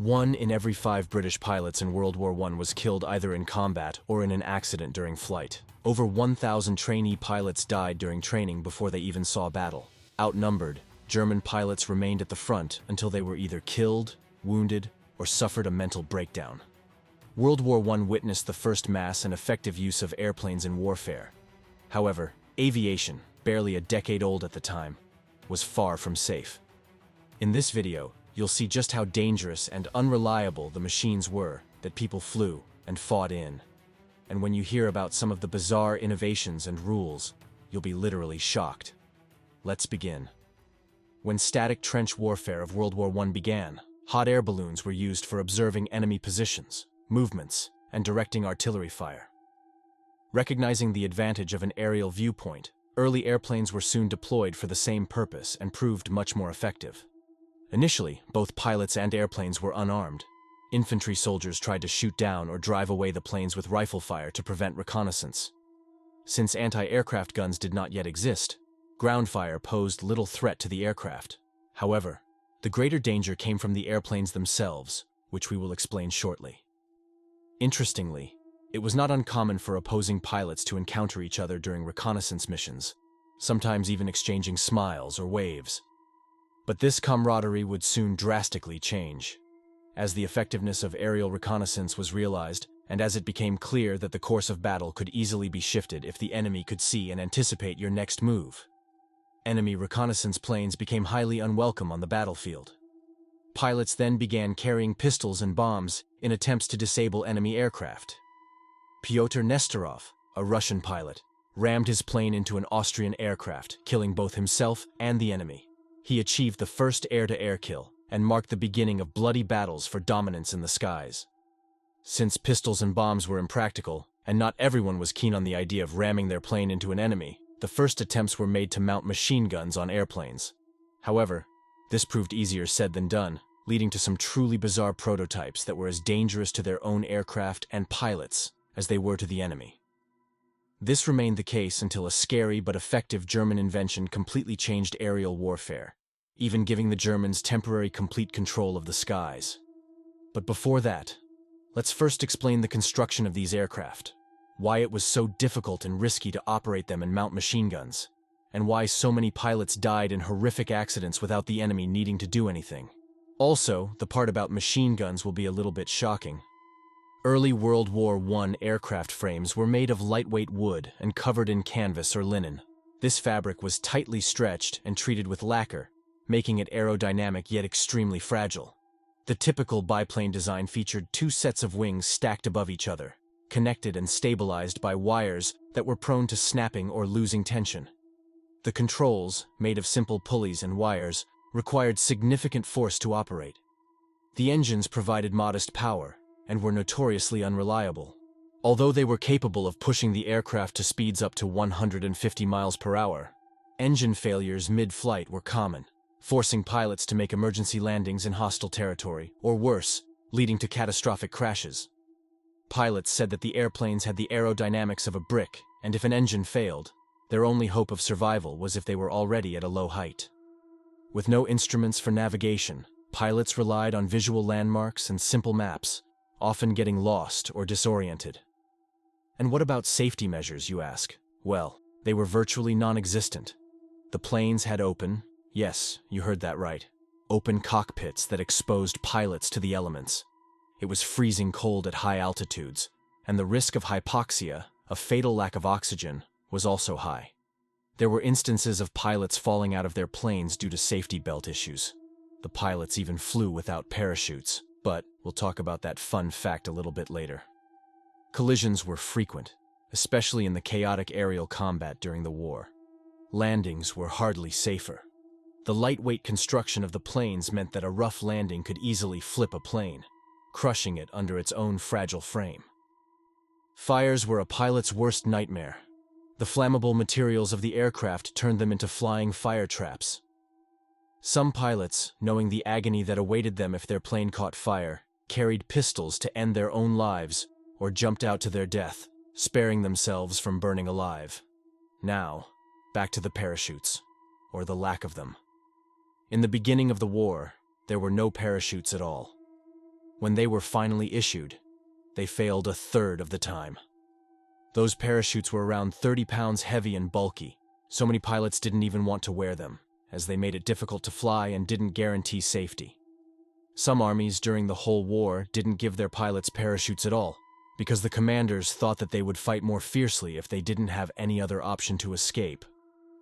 1 in every 5 British pilots in World War I was killed either in combat or in an accident during flight. Over 1,000 trainee pilots died during training before they even saw battle. Outnumbered, German pilots remained at the front until they were either killed, wounded, or suffered a mental breakdown. World War I witnessed the first mass and effective use of airplanes in warfare. However, aviation, barely a decade old at the time, was far from safe. In this video, you'll see just how dangerous and unreliable the machines were that people flew and fought in. And when you hear about some of the bizarre innovations and rules, you'll be literally shocked. Let's begin. When static trench warfare of World War I began, hot air balloons were used for observing enemy positions, movements, and directing artillery fire. Recognizing the advantage of an aerial viewpoint, early airplanes were soon deployed for the same purpose and proved much more effective. Initially, both pilots and airplanes were unarmed. Infantry soldiers tried to shoot down or drive away the planes with rifle fire to prevent reconnaissance. Since anti-aircraft guns did not yet exist, ground fire posed little threat to the aircraft. However, the greater danger came from the airplanes themselves, which we will explain shortly. Interestingly, it was not uncommon for opposing pilots to encounter each other during reconnaissance missions, sometimes even exchanging smiles or waves. But this camaraderie would soon drastically change. As the effectiveness of aerial reconnaissance was realized, and as it became clear that the course of battle could easily be shifted if the enemy could see and anticipate your next move, enemy reconnaissance planes became highly unwelcome on the battlefield. Pilots then began carrying pistols and bombs in attempts to disable enemy aircraft. Pyotr Nesterov, a Russian pilot, rammed his plane into an Austrian aircraft, killing both himself and the enemy. He achieved the first air-to-air kill and marked the beginning of bloody battles for dominance in the skies. Since pistols and bombs were impractical, and not everyone was keen on the idea of ramming their plane into an enemy, the first attempts were made to mount machine guns on airplanes. However, this proved easier said than done, leading to some truly bizarre prototypes that were as dangerous to their own aircraft and pilots as they were to the enemy. This remained the case until a scary but effective German invention completely changed aerial warfare, even giving the Germans temporary complete control of the skies. But before that, let's first explain the construction of these aircraft, why it was so difficult and risky to operate them and mount machine guns, and why so many pilots died in horrific accidents without the enemy needing to do anything. Also, the part about machine guns will be a little bit shocking. Early World War I aircraft frames were made of lightweight wood and covered in canvas or linen. This fabric was tightly stretched and treated with lacquer, making it aerodynamic yet extremely fragile. The typical biplane design featured 2 sets of wings stacked above each other, connected and stabilized by wires that were prone to snapping or losing tension. The controls, made of simple pulleys and wires, required significant force to operate. The engines provided modest power and were notoriously unreliable. Although they were capable of pushing the aircraft to speeds up to 150 miles per hour, engine failures mid-flight were common, forcing pilots to make emergency landings in hostile territory, or worse, leading to catastrophic crashes. Pilots said that the airplanes had the aerodynamics of a brick, and if an engine failed, their only hope of survival was if they were already at a low height. With no instruments for navigation, pilots relied on visual landmarks and simple maps, often getting lost or disoriented. And what about safety measures, you ask? Well, they were virtually non-existent. The planes had open, yes, you heard that right, open cockpits that exposed pilots to the elements. It was freezing cold at high altitudes, and the risk of hypoxia, a fatal lack of oxygen, was also high. There were instances of pilots falling out of their planes due to safety belt issues. The pilots even flew without parachutes, but we'll talk about that fun fact a little bit later. Collisions were frequent, especially in the chaotic aerial combat during the war. Landings were hardly safer. The lightweight construction of the planes meant that a rough landing could easily flip a plane, crushing it under its own fragile frame. Fires were a pilot's worst nightmare. The flammable materials of the aircraft turned them into flying fire traps. Some pilots, knowing the agony that awaited them if their plane caught fire, carried pistols to end their own lives or jumped out to their death, sparing themselves from burning alive. Now, back to the parachutes, or the lack of them. In the beginning of the war, there were no parachutes at all. when they were finally issued, they failed a third of the time. Those parachutes were around 30 pounds heavy and bulky. So many pilots didn't even want to wear them, as they made it difficult to fly and didn't guarantee safety. Some armies during the whole war didn't give their pilots parachutes at all, because the commanders thought that they would fight more fiercely if they didn't have any other option to escape.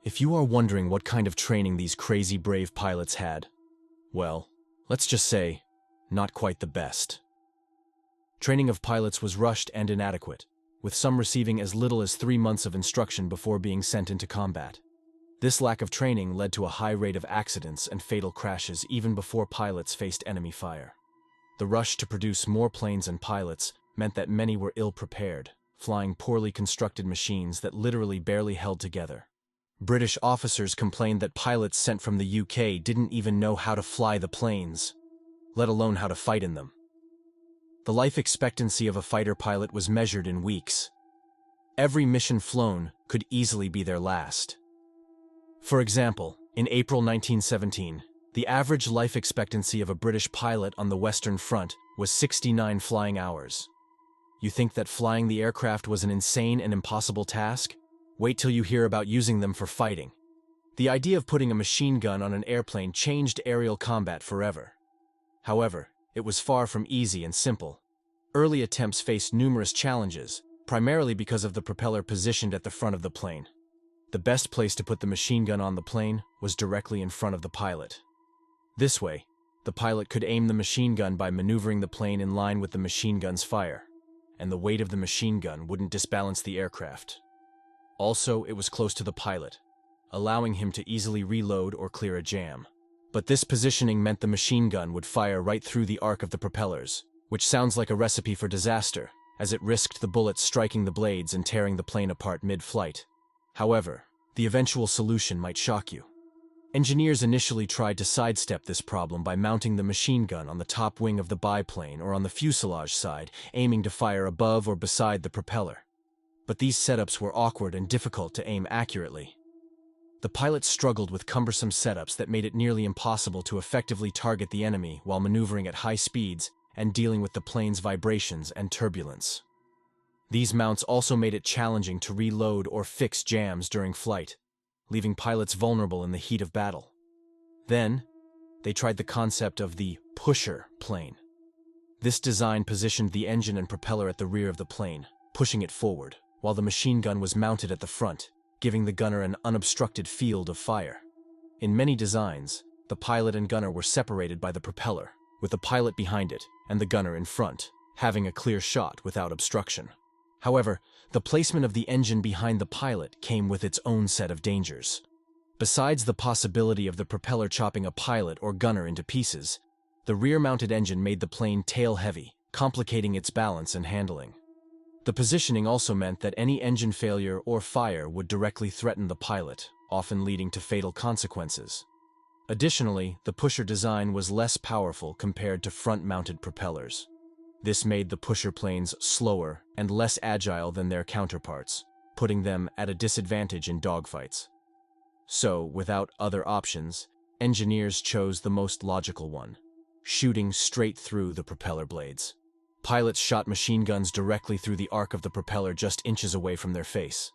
If you are wondering what kind of training these crazy brave pilots had, well, let's just say, not quite the best. Training of pilots was rushed and inadequate, with some receiving as little as 3 months of instruction before being sent into combat. This lack of training led to a high rate of accidents and fatal crashes even before pilots faced enemy fire. The rush to produce more planes and pilots meant that many were ill-prepared, flying poorly constructed machines that literally barely held together. British officers complained that pilots sent from the UK didn't even know how to fly the planes, let alone how to fight in them. The life expectancy of a fighter pilot was measured in weeks. Every mission flown could easily be their last. For example, in April 1917, the average life expectancy of a British pilot on the Western Front was 69 flying hours. You think that flying the aircraft was an insane and impossible task? Wait till you hear about using them for fighting. The idea of putting a machine gun on an airplane changed aerial combat forever. However, it was far from easy and simple. Early attempts faced numerous challenges, primarily because of the propeller positioned at the front of the plane. The best place to put the machine gun on the plane was directly in front of the pilot. This way, the pilot could aim the machine gun by maneuvering the plane in line with the machine gun's fire, and the weight of the machine gun wouldn't disbalance the aircraft. Also, it was close to the pilot, allowing him to easily reload or clear a jam. But this positioning meant the machine gun would fire right through the arc of the propellers, which sounds like a recipe for disaster, as it risked the bullets striking the blades and tearing the plane apart mid-flight. However, the eventual solution might shock you. Engineers initially tried to sidestep this problem by mounting the machine gun on the top wing of the biplane or on the fuselage side, aiming to fire above or beside the propeller. But these setups were awkward and difficult to aim accurately. The pilots struggled with cumbersome setups that made it nearly impossible to effectively target the enemy while maneuvering at high speeds and dealing with the plane's vibrations and turbulence. These mounts also made it challenging to reload or fix jams during flight, leaving pilots vulnerable in the heat of battle. Then, they tried the concept of the pusher plane. This design positioned the engine and propeller at the rear of the plane, pushing it forward, while the machine gun was mounted at the front, giving the gunner an unobstructed field of fire. In many designs, the pilot and gunner were separated by the propeller, with the pilot behind it and the gunner in front, having a clear shot without obstruction. However, the placement of the engine behind the pilot came with its own set of dangers. Besides the possibility of the propeller chopping a pilot or gunner into pieces, the rear-mounted engine made the plane tail-heavy, complicating its balance and handling. The positioning also meant that any engine failure or fire would directly threaten the pilot, often leading to fatal consequences. Additionally, the pusher design was less powerful compared to front-mounted propellers. This made the pusher planes slower and less agile than their counterparts, putting them at a disadvantage in dogfights. So, without other options, engineers chose the most logical one, shooting straight through the propeller blades. Pilots shot machine guns directly through the arc of the propeller just inches away from their face.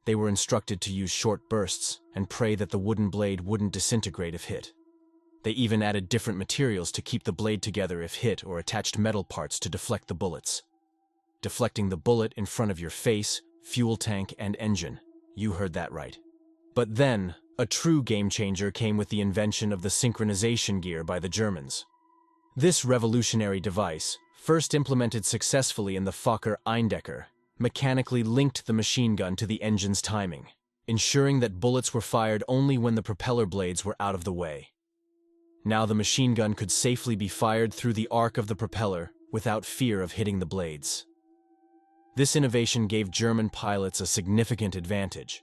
They were instructed to use short bursts and pray that the wooden blade wouldn't disintegrate if hit. They even added different materials to keep the blade together if hit or attached metal parts to deflect the bullets. Deflecting the bullet in front of your face, fuel tank, and engine. You heard that right. But then, a true game-changer came with the invention of the synchronization gear by the Germans. This revolutionary device, first implemented successfully in the Fokker Eindecker, mechanically linked the machine gun to the engine's timing, ensuring that bullets were fired only when the propeller blades were out of the way. Now the machine gun could safely be fired through the arc of the propeller without fear of hitting the blades. This innovation gave German pilots a significant advantage,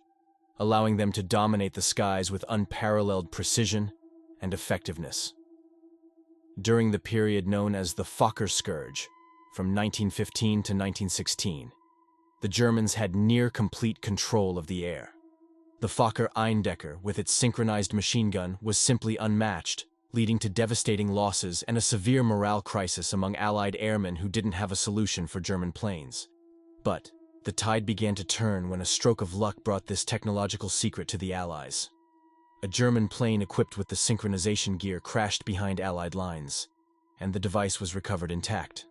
allowing them to dominate the skies with unparalleled precision and effectiveness. During the period known as the Fokker Scourge, from 1915 to 1916, the Germans had near-complete control of the air. The Fokker Eindecker, with its synchronized machine gun, was simply unmatched, leading to devastating losses and a severe morale crisis among Allied airmen who didn't have a solution for German planes. But the tide began to turn when a stroke of luck brought this technological secret to the Allies. A German plane equipped with the synchronization gear crashed behind Allied lines, and the device was recovered intact.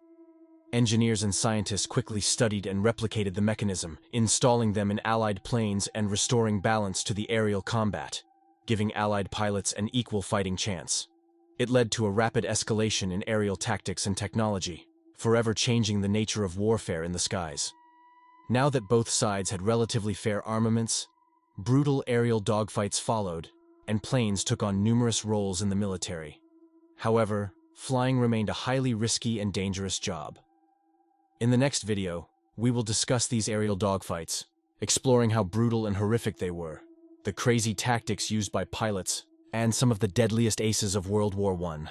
Engineers and scientists quickly studied and replicated the mechanism, installing them in Allied planes and restoring balance to the aerial combat, giving Allied pilots an equal fighting chance. It led to a rapid escalation in aerial tactics and technology, forever changing the nature of warfare in the skies. Now that both sides had relatively fair armaments, brutal aerial dogfights followed, and planes took on numerous roles in the military. However, flying remained a highly risky and dangerous job. In the next video, we will discuss these aerial dogfights, exploring how brutal and horrific they were, the crazy tactics used by pilots, and some of the deadliest aces of World War I.